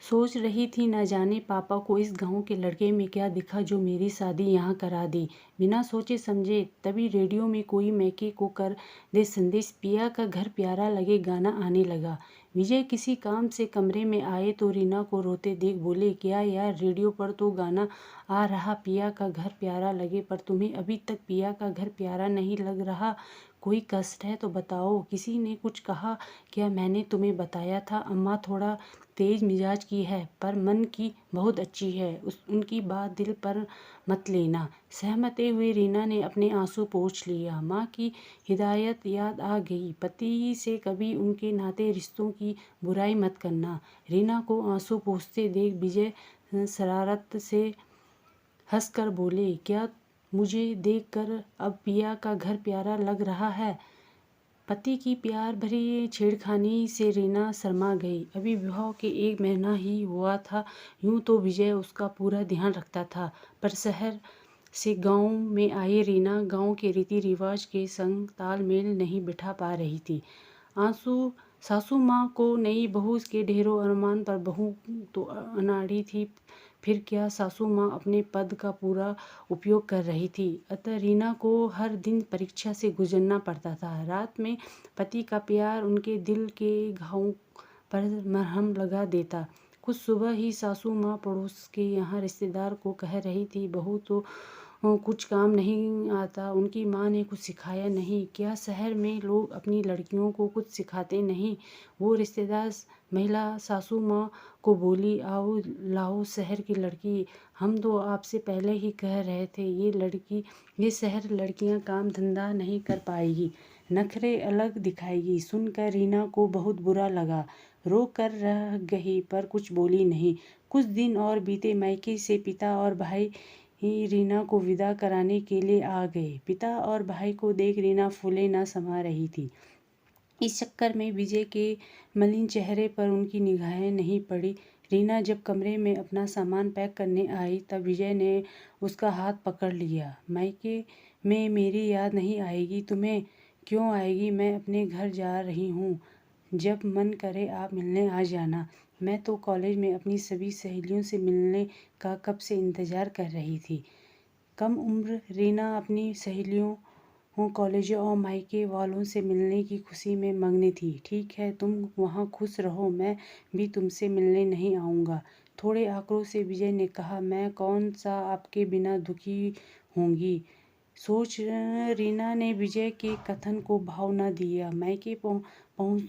सोच रही थी न जाने पापा को इस गांव के लड़के में क्या दिखा जो मेरी शादी यहाँ करा दी। बिना सोचे समझे तभी रेडियो में कोई मैके को कर दे संदेश, पिया का घर प्यारा लगे गाना आने लगा। विजय किसी काम से कमरे में आए तो रीना को रोते देख बोले, क्या यार, रेडियो पर तो गाना आ रहा पिया का घर प्यारा लगे, पर तुम्हें अभी तक पिया का घर प्यारा नहीं लग रहा। कोई कष्ट है तो बताओ। किसी ने कुछ कहा क्या? मैंने तुम्हें बताया था अम्मा थोड़ा तेज मिजाज की है पर मन की बहुत अच्छी है, उनकी बात दिल पर मत लेना। सहमते हुए रीना ने अपने आंसू पोंछ लिया। माँ की हिदायत याद आ गई, पति से कभी उनके नाते रिश्तों की बुराई मत करना। रीना को आंसू पोंछते देख विजय शरारत से हंसकर बोले, क्या मुझे देखकर अब पिया का घर प्यारा लग रहा है? पति की प्यार भरी छेड़खानी से रीना शर्मा गई। अभी विवाह के 1 महीना ही हुआ था। यूं तो विजय उसका पूरा ध्यान रखता था, पर शहर से गांव में आई रीना गांव के रीति रिवाज के संग तालमेल नहीं बिठा पा रही थी। सासू माँ को नई बहू के ढेरों अरमान, पर बहू तो अनाड़ी थी। फिर क्या, सासू माँ अपने पद का पूरा उपयोग कर रही थी, अतः रीना को हर दिन परीक्षा से गुजरना पड़ता था। रात में पति का प्यार उनके दिल के घावों पर मरहम लगा देता। कुछ सुबह ही सासू माँ पड़ोस के यहाँ रिश्तेदार को कह रही थी, बहू तो कुछ काम नहीं आता, उनकी माँ ने कुछ सिखाया नहीं। क्या शहर में लोग अपनी लड़कियों को कुछ सिखाते नहीं? वो रिश्तेदार महिला सासू माँ को बोली, आओ लाओ शहर की लड़की, हम तो आपसे पहले ही कह रहे थे ये शहर लड़कियाँ काम धंधा नहीं कर पाएगी, नखरे अलग दिखाएगी। सुनकर रीना को बहुत बुरा लगा, रो कर रह गई पर कुछ बोली नहीं। कुछ दिन और बीते। मायके से पिता और भाई ही रीना को विदा कराने के लिए आ गए। पिता और भाई को देख रीना फूले न समा रही थी। इस चक्कर में विजय के मलिन चेहरे पर उनकी निगाहें नहीं पड़ी। रीना जब कमरे में अपना सामान पैक करने आई तब विजय ने उसका हाथ पकड़ लिया। मायके में मेरी याद नहीं आएगी तुम्हें? क्यों आएगी, मैं अपने घर जा रही हूँ, जब मन करे आप मिलने आ जाना। मैं तो कॉलेज में अपनी सभी सहेलियों से मिलने का कब से इंतज़ार कर रही थी। कम उम्र रीना अपनी सहेलियों, कॉलेजों और मायके वालों से मिलने की खुशी में मगन थी। ठीक है, तुम वहाँ खुश रहो, मैं भी तुमसे मिलने नहीं आऊँगा। थोड़े आक्रोश से विजय ने कहा, मैं कौन सा आपके बिना दुखी होंगी। सोच रीना ने विजय के कथन को भाव न दिया। मायके पहुँच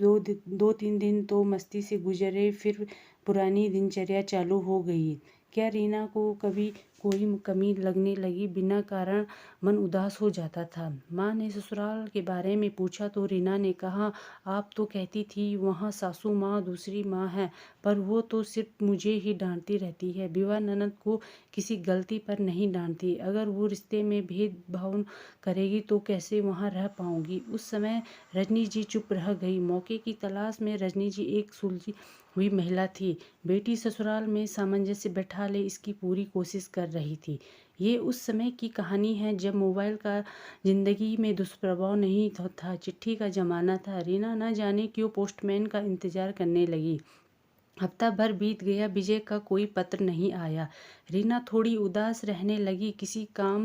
2-3 दिन तो मस्ती से गुजरे, फिर पुरानी दिनचर्या चालू हो गई। क्या रीना को कभी कोई कमी लगने लगी? बिना कारण मन उदास हो जाता था। माँ ने ससुराल के बारे में पूछा तो रीना ने कहा, आप तो कहती थी वहाँ सासू माँ दूसरी माँ है, पर वो तो सिर्फ मुझे ही डांटती रहती है। विवाह ननद को किसी गलती पर नहीं डांटती। अगर वो रिश्ते में भेदभाव करेगी तो कैसे वहाँ रह पाऊंगी। उस समय रजनी जी चुप रह गई। मौके की तलाश में रजनी जी एक सुलझी हुई महिला थी। बेटी ससुराल में सामंजस्य बैठा ले, इसकी पूरी कोशिश कर रही थी। ये उस समय की कहानी है जब मोबाइल का जिंदगी में दुष्प्रभाव नहीं था, चिट्ठी का जमाना था। रीना न जाने क्यों पोस्टमैन का इंतजार करने लगी। हफ्ता भर बीत गया, विजय का कोई पत्र नहीं आया। रीना थोड़ी उदास रहने लगी, किसी काम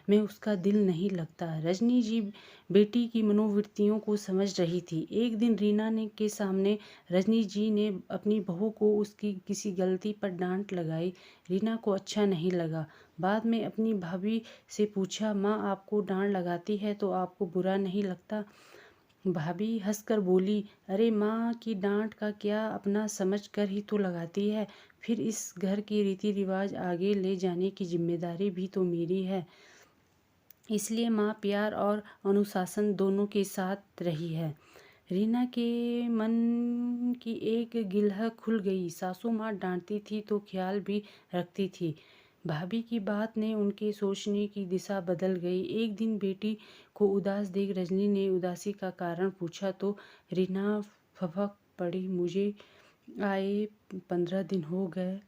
में उसका दिल नहीं लगता। रजनी जी बेटी की मनोवृत्तियों को समझ रही थी। एक दिन रीना ने के सामने रजनी जी ने अपनी बहू को उसकी किसी गलती पर डांट लगाई। रीना को अच्छा नहीं लगा। बाद में अपनी भाभी से पूछा, माँ आपको डांट लगाती है तो आपको बुरा नहीं लगता? भाभी हंसकर बोली, अरे माँ की डांट का क्या, अपना समझ कर ही तो लगाती है। फिर इस घर की रीति रिवाज आगे ले जाने की जिम्मेदारी भी तो मेरी है, इसलिए माँ प्यार और अनुशासन दोनों के साथ रही है। रीना के मन की एक गिलह खुल गई। सासू माँ डांटती थी तो ख्याल भी रखती थी। भाभी की बात ने उनके सोचने की दिशा बदल गई। एक दिन बेटी को उदास देख रजनी ने उदासी का कारण पूछा तो रीना फफक पड़ी, मुझे आए 15 दिन हो गए,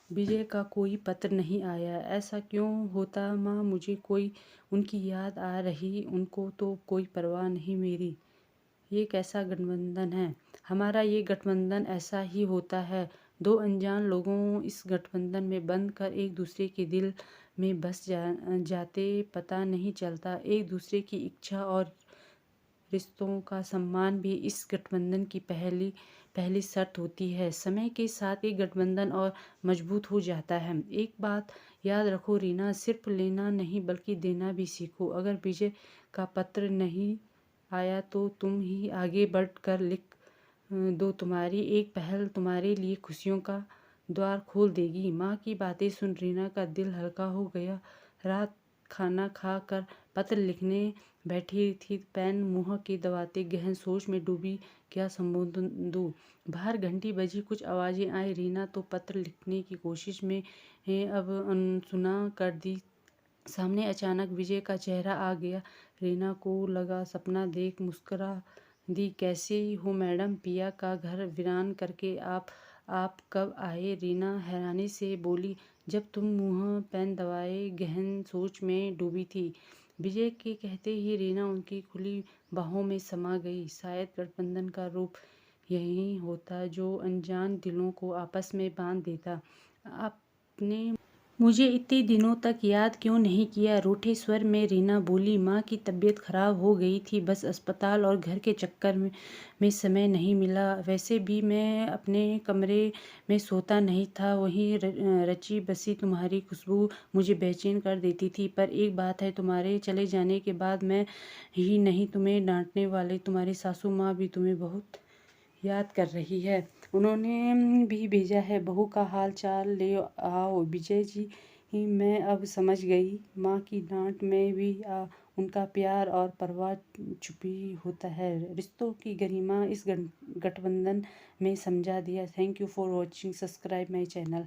विजय का कोई पत्र नहीं आया। ऐसा क्यों होता माँ? मुझे कोई उनकी याद आ रही, उनको तो कोई परवाह नहीं मेरी। ये कैसा गठबंधन है। हमारा ये गठबंधन ऐसा ही होता है। दो अनजान लोगों इस गठबंधन में बंध कर एक दूसरे के दिल में बस जाते पता नहीं चलता। एक दूसरे की इच्छा और रिश्तों का सम्मान भी इस गठबंधन की पहली शर्त होती है। समय के साथ ये गठबंधन और मजबूत हो जाता है। एक बात याद रखो रीना, सिर्फ लेना नहीं बल्कि देना भी सीखो। अगर विजय का पत्र नहीं आया तो तुम ही आगे बढ़ कर लिख दो। तुम्हारी एक पहल तुम्हारे लिए खुशियों का द्वार खोल देगी। माँ की बातें सुन रीना का दिल हल्का हो गया। रात खाना खा कर पत्र लिखने बैठी थी, पेन मुँह के दबाते गहन सोच में डूबी। क्या संबोधन दूँ। बाहर घंटी बजी, कुछ आवाज़ें आई। रीना तो पत्र लिखने की कोशिश में अब अनसुना कर दी। सामने अचानक विजय का चेहरा आ गया। रीना को लगा सपना देख मुस्कुरा दी। कैसे हो मैडम, पिया का घर वीरान करके आप कब आए। रीना हैरानी से बोली। जब तुम मुँह पेन दबाए गहन सोच में डूबी थी। विजय के कहते ही रीना उनकी खुली बाहों में समा गई। शायद गठबंधन का रूप यही होता जो अनजान दिलों को आपस में बांध देता। आपने मुझे इतने दिनों तक याद क्यों नहीं किया। रूठे स्वर में रीना बोली। माँ की तबीयत खराब हो गई थी, बस अस्पताल और घर के चक्कर में समय नहीं मिला। वैसे भी मैं अपने कमरे में सोता नहीं था। वहीं रची बसी तुम्हारी खुशबू मुझे बेचैन कर देती थी। पर एक बात है, तुम्हारे चले जाने के बाद मैं ही नहीं, तुम्हें डांटने वाले तुम्हारी सासू माँ भी तुम्हें बहुत याद कर रही है। उन्होंने भी भेजा है, बहू का हाल चाल ले आओ। विजय जी, मैं अब समझ गई। माँ की डांट में भी उनका प्यार और परवाह छुपी होता है। रिश्तों की गरिमा इस गठबंधन में समझा दिया। Thank you for watching, subscribe my channel.